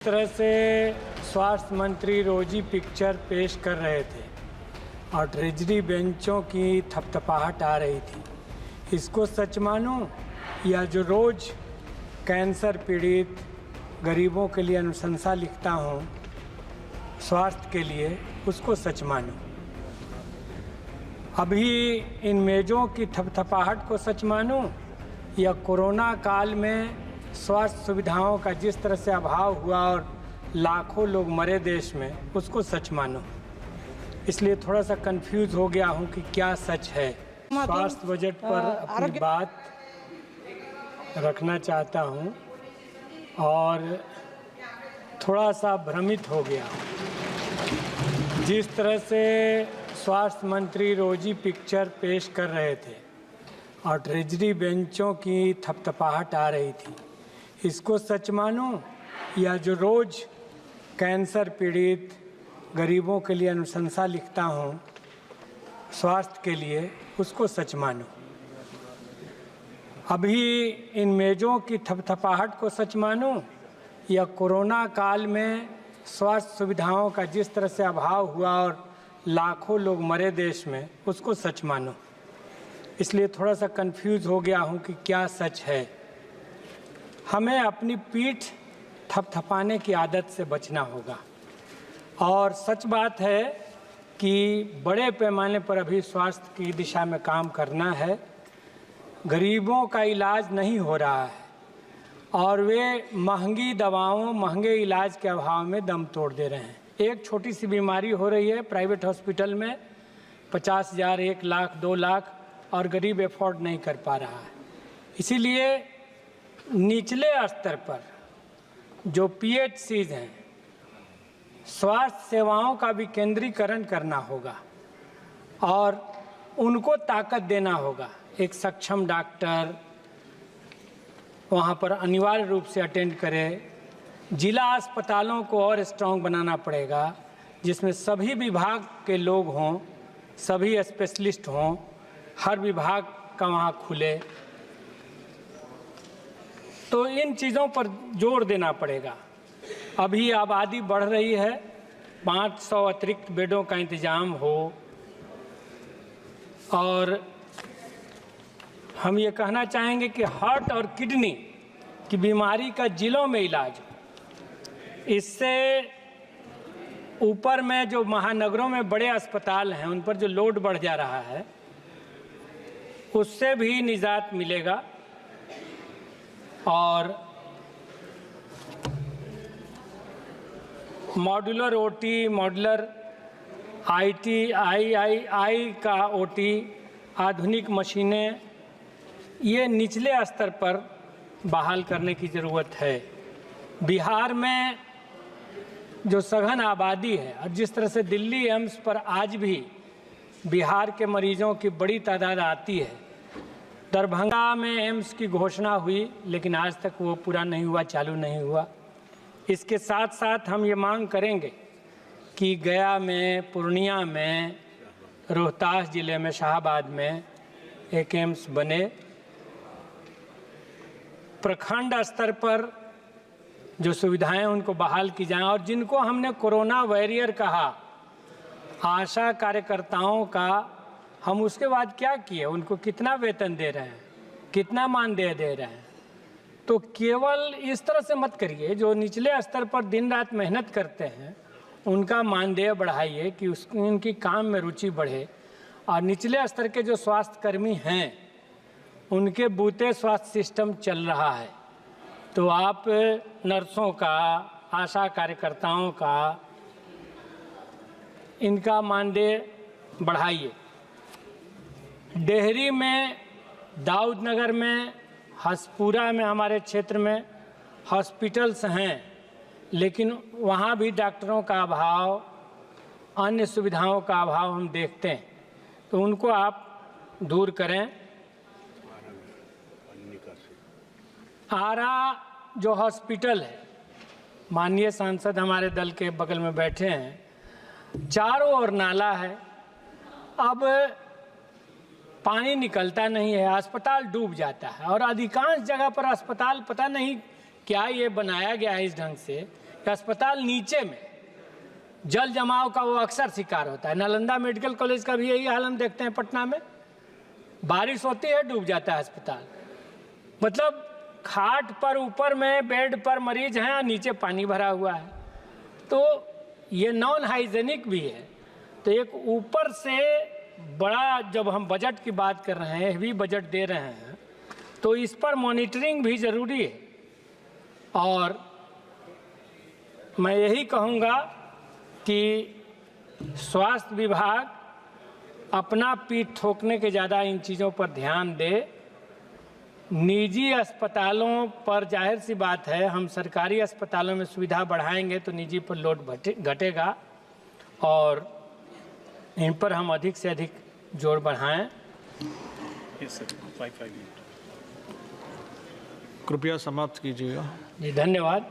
तरह से स्वास्थ्य मंत्री रोजी पिक्चर पेश कर रहे थे और ट्रेजरी बेंचों की थपथपाहट आ रही थी। इसको सच मानो या जो रोज़ कैंसर पीड़ित गरीबों के लिए अनुशंसा लिखता हूँ स्वास्थ्य के लिए, उसको सच मानो। अभी इन मेज़ों की थपथपाहट को सच मानो या कोरोना काल में स्वास्थ्य सुविधाओं का जिस तरह से अभाव हुआ और लाखों लोग मरे देश में, उसको सच मानो। इसलिए थोड़ा सा कंफ्यूज हो गया हूँ कि क्या सच है। स्वास्थ्य बजट पर अपनी बात रखना चाहता हूँ और थोड़ा सा भ्रमित हो गया हूँ। जिस तरह से स्वास्थ्य मंत्री रोजी पिक्चर पेश कर रहे थे और ट्रेजरी बेंचों की थपथपाहट आ रही थी, इसको सच मानो या जो रोज़ कैंसर पीड़ित गरीबों के लिए अनुशंसा लिखता हूँ स्वास्थ्य के लिए, उसको सच मानो। अभी इन मेज़ों की थपथपाहट को सच मानो या कोरोना काल में स्वास्थ्य सुविधाओं का जिस तरह से अभाव हुआ और लाखों लोग मरे देश में, उसको सच मानो। इसलिए थोड़ा सा कंफ्यूज हो गया हूँ कि क्या सच है। हमें अपनी पीठ थपथपाने की आदत से बचना होगा और सच बात है कि बड़े पैमाने पर अभी स्वास्थ्य की दिशा में काम करना है। गरीबों का इलाज नहीं हो रहा है और वे महंगी दवाओं, महंगे इलाज के अभाव में दम तोड़ दे रहे हैं। एक छोटी सी बीमारी हो रही है प्राइवेट हॉस्पिटल में 50,000, 1 लाख, 2 लाख और गरीब एफोर्ड नहीं कर पा रहा है। इसीलिए निचले स्तर पर जो PHCs हैं, स्वास्थ्य सेवाओं का भी केंद्रीकरण करना होगा और उनको ताकत देना होगा। एक सक्षम डॉक्टर वहाँ पर अनिवार्य रूप से अटेंड करे। जिला अस्पतालों को और स्ट्रॉन्ग बनाना पड़ेगा, जिसमें सभी विभाग के लोग हों, सभी स्पेशलिस्ट हों, हर विभाग का वहाँ खुले। तो इन चीज़ों पर जोर देना पड़ेगा। अभी आबादी बढ़ रही है, 500 अतिरिक्त बेडों का इंतज़ाम हो और हम ये कहना चाहेंगे कि हार्ट और किडनी की बीमारी का जिलों में इलाज हो। इससे ऊपर में जो महानगरों में बड़े अस्पताल हैं, उन पर जो लोड बढ़ जा रहा है, उससे भी निजात मिलेगा। और मॉड्यूलर OT, मॉड्यूलर IT, आई का OT, आधुनिक मशीनें, ये निचले स्तर पर बहाल करने की ज़रूरत है। बिहार में जो सघन आबादी है और जिस तरह से दिल्ली एम्स पर आज भी बिहार के मरीजों की बड़ी तादाद आती है, दरभंगा में एम्स की घोषणा हुई लेकिन आज तक वो पूरा नहीं हुआ, चालू नहीं हुआ। इसके साथ साथ हम ये मांग करेंगे कि गया में, पूर्णिया में, रोहतास ज़िले में, शाहाबाद में एक एम्स बने। प्रखंड स्तर पर जो सुविधाएं उनको बहाल की जाएं और जिनको हमने कोरोना वॉरियर कहा, आशा कार्यकर्ताओं का, हम उसके बाद क्या किए, उनको कितना वेतन दे रहे हैं, कितना मानदेय दे रहे हैं। तो केवल इस तरह से मत करिए। जो निचले स्तर पर दिन रात मेहनत करते हैं उनका मानदेय बढ़ाइए कि उनकी काम में रुचि बढ़े। और निचले स्तर के जो स्वास्थ्य कर्मी हैं उनके बूते स्वास्थ्य सिस्टम चल रहा है, तो आप नर्सों का, आशा कार्यकर्ताओं का, इनका मानदेय बढ़ाइए। डेहरी में, दाऊदनगर में, हसपुरा में, हमारे क्षेत्र में हॉस्पिटल्स हैं, लेकिन वहाँ भी डॉक्टरों का अभाव, अन्य सुविधाओं का अभाव हम देखते हैं, तो उनको आप दूर करें। आरा जो हॉस्पिटल है, माननीय सांसद हमारे दल के बगल में बैठे हैं, चारों ओर नाला है, अब पानी निकलता नहीं है, अस्पताल डूब जाता है। और अधिकांश जगह पर अस्पताल पता नहीं क्या ये बनाया गया है इस ढंग से अस्पताल नीचे में जल जमाव का वो अक्सर शिकार होता है। नालंदा मेडिकल कॉलेज का भी यही हाल हम देखते हैं पटना में, बारिश होती है डूब जाता है अस्पताल। मतलब खाट पर ऊपर में बेड पर मरीज हैं और नीचे पानी भरा हुआ है, तो ये नॉन हाइजेनिक भी है। तो एक ऊपर से बड़ा, जब हम बजट की बात कर रहे हैं, हेवी बजट दे रहे हैं, तो इस पर मॉनिटरिंग भी ज़रूरी है। और मैं यही कहूँगा कि स्वास्थ्य विभाग अपना पीठ ठोकने के ज़्यादा इन चीज़ों पर ध्यान दे। निजी अस्पतालों पर जाहिर सी बात है, हम सरकारी अस्पतालों में सुविधा बढ़ाएंगे तो निजी पर लोड घटेगा, और इन पर हम अधिक से अधिक जोर बढ़ाएं। कृपया समाप्त कीजिएगा। जी धन्यवाद।